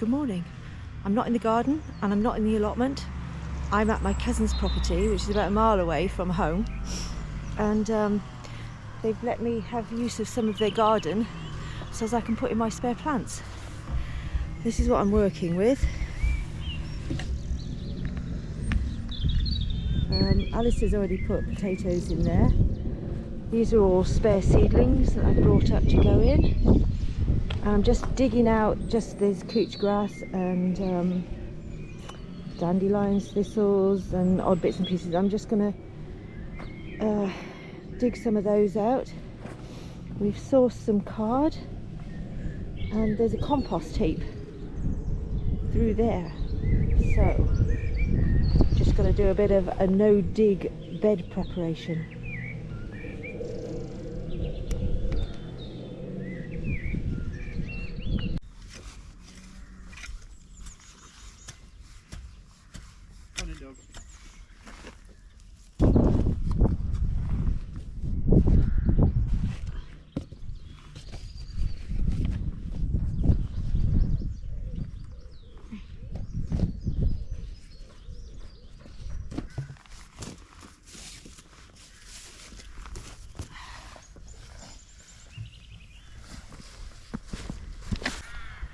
Good morning. I'm not in the garden and I'm not in the allotment. I'm at my cousin's property, which is about a mile away from home, and they've let me have use of some of their garden so as I can put in my spare plants. This is what I'm working with. Alice has already put potatoes in there. These are all spare seedlings that I brought up to go in. I'm just digging out, there's couch grass and dandelions, thistles and odd bits and pieces. I'm just going to dig some of those out. We've sourced some card and there's a compost heap through there. So, just going to do a bit of a no-dig bed preparation.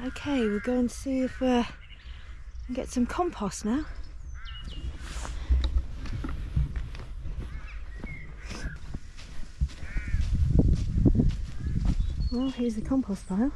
Okay, we'll go and see if we can get some compost now. Well, here's the compost pile.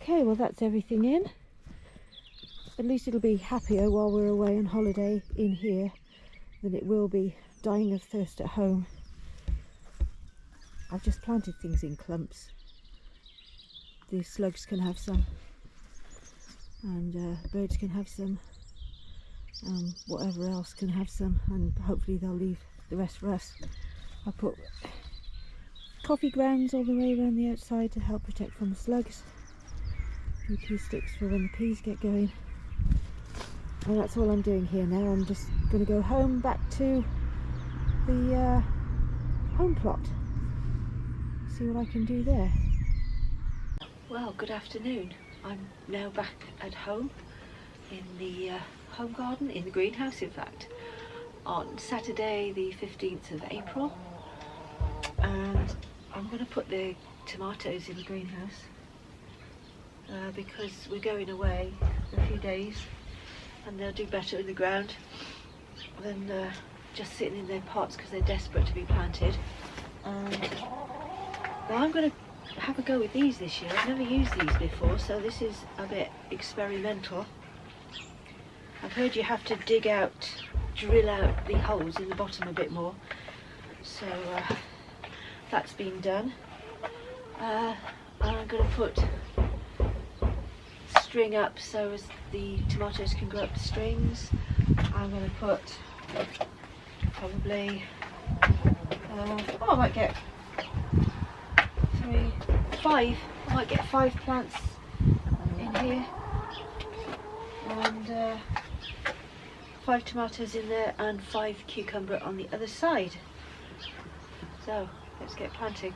Okay, well that's everything in. At least it'll be happier while we're away on holiday in here than it will be dying of thirst at home. I've just planted things in clumps. These slugs can have some, and birds can have some, whatever else can have some, and hopefully they'll leave the rest for us. I put coffee grounds all the way around the outside to help protect from the slugs. A few pea sticks for when the peas get going. And that's all I'm doing here now. I'm just going to go home back to the home plot. See what I can do there. Well, good afternoon. I'm now back at home in the home garden, in the greenhouse in fact, on Saturday the 15th of April, and I'm going to put the tomatoes in the greenhouse because we're going away for a few days and they'll do better in the ground than just sitting in their pots because they're desperate to be planted. And now I'm going to have a go with these this year. I've never used these before, so this is a bit experimental. I've heard you have to drill out the holes in the bottom a bit more, so that's been done. I'm going to put string up so as the tomatoes can go up the strings. I'm going to put probably, I might get 5. I might get 5 plants in here, and 5 tomatoes in there, and 5 cucumber on the other side. So let's get planting.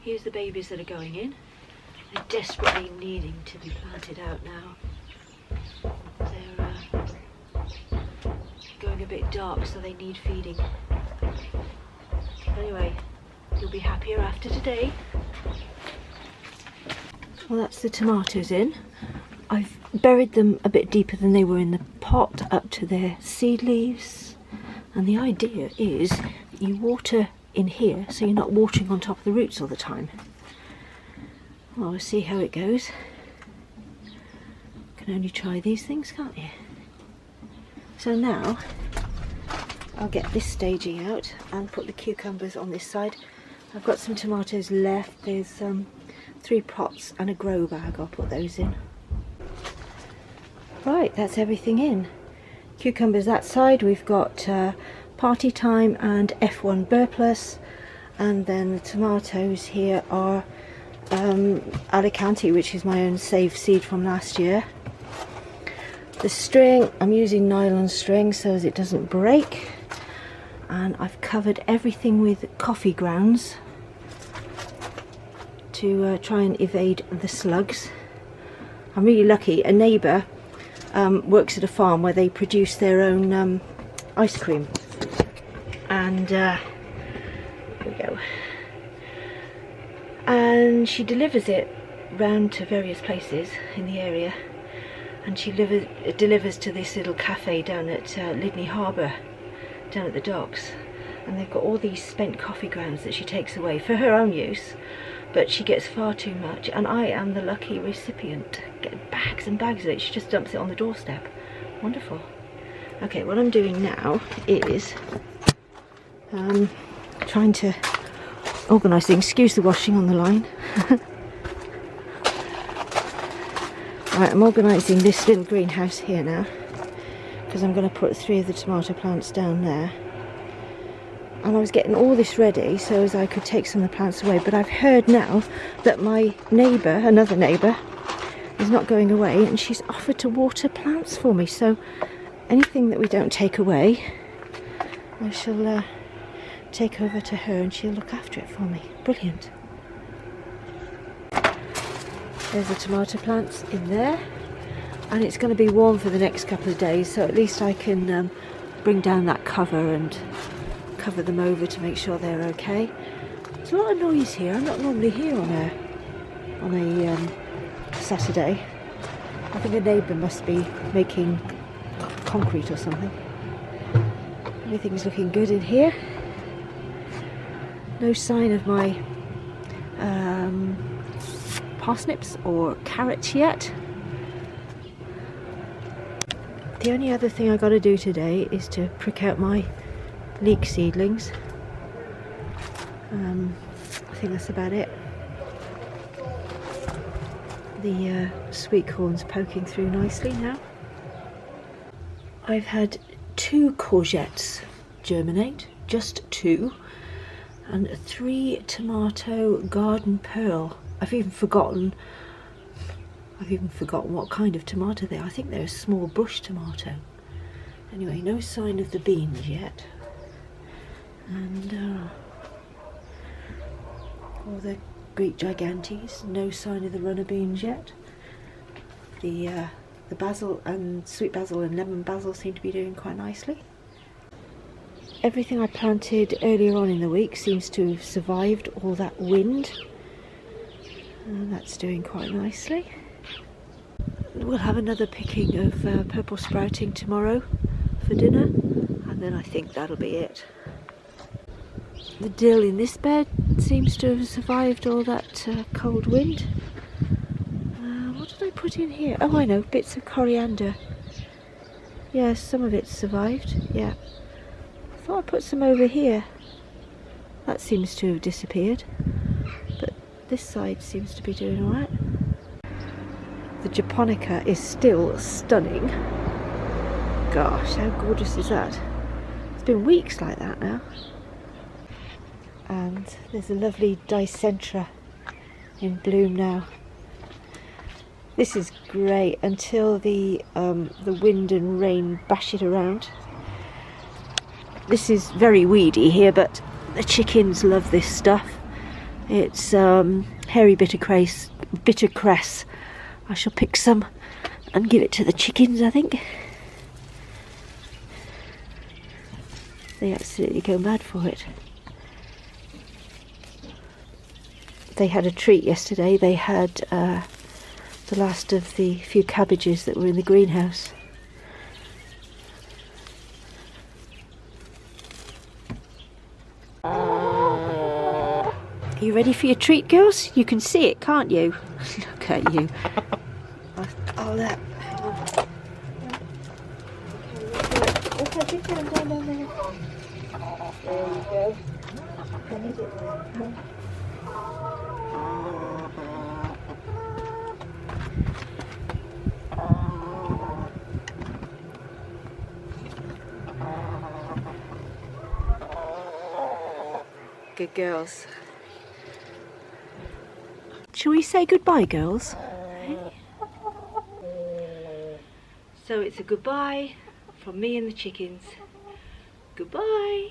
Here's the babies that are going in. They're desperately needing to be planted out now. They're going a bit dark, so they need feeding. Anyway, you'll be happier after today. Well, that's the tomatoes in. I've buried them a bit deeper than they were in the pot, up to their seed leaves. And the idea is you water in here, so you're not watering on top of the roots all the time. Well, we'll see how it goes. Can only try these things, can't you? So now I'll get this staging out and put the cucumbers on this side. I've got some tomatoes left. There's 3 pots and a grow bag. I'll put those in. Right, that's everything in. Cucumbers that side. We've got Party Time and F1 Burplus, and then the tomatoes here are Alicante, which is my own saved seed from last year. The string, I'm using nylon string so as it doesn't break, and I've covered everything with coffee grounds to try and evade the slugs. I'm really lucky. A neighbour works at a farm where they produce their own ice cream, and here we go, and she delivers it round to various places in the area, and she delivers to this little cafe down at Lydney Harbour, down at the docks, and they've got all these spent coffee grounds that she takes away for her own use, but she gets far too much, and I am the lucky recipient. Get bags and bags of it. She just dumps it on the doorstep. Wonderful. Okay, what I'm doing now is trying to organise things. Excuse the washing on the line. Right, I'm organising this little greenhouse here now, because I'm going to put 3 of the tomato plants down there. And I was getting all this ready so as I could take some of the plants away, but I've heard now that my neighbour, another neighbour, is not going away, and she's offered to water plants for me. So anything that we don't take away, I shall take over to her and she'll look after it for me. Brilliant. There's the tomato plants in there, and it's going to be warm for the next couple of days, so at least I can bring down that cover and cover them over to make sure they're okay. There's a lot of noise here. I'm not normally here on a Saturday. I think a neighbour must be making concrete or something. Everything's looking good in here. No sign of my parsnips or carrots yet. The only other thing I got to do today is to prick out my leek seedlings. I think that's about it. The sweet corn's poking through nicely now. I've had 2 courgettes germinate just 2, and 3 tomato garden pearl. I've even forgotten what kind of tomato they are. I think they're a small bush tomato. Anyway, no sign of the beans yet. And all the Greek gigantes, no sign of the runner beans yet. The basil and sweet basil and lemon basil seem to be doing quite nicely. Everything I planted earlier on in the week seems to have survived all that wind, and that's doing quite nicely. We'll have another picking of purple sprouting tomorrow for dinner, and then I think that'll be it. The dill in this bed seems to have survived all that cold wind. What did I put in here? Oh, I know, bits of coriander. Yeah, some of it's survived, yeah. I thought I put some over here. That seems to have disappeared. But this side seems to be doing alright. The japonica is still stunning. Gosh, how gorgeous is that? It's been weeks like that now. And there's a lovely dicentra in bloom now. This is great until the wind and rain bash it around. This is very weedy here, but the chickens love this stuff. It's hairy bittercress. I shall pick some and give it to the chickens, I think. They absolutely go mad for it. They had a treat yesterday. They had the last of the few cabbages that were in the greenhouse. Are you ready for your treat, girls? You can see it, can't you? Look at you. I'll hang on. Okay, big hand down there. There you go. Good girls. Shall we say goodbye, girls? So it's a goodbye from me and the chickens. Goodbye.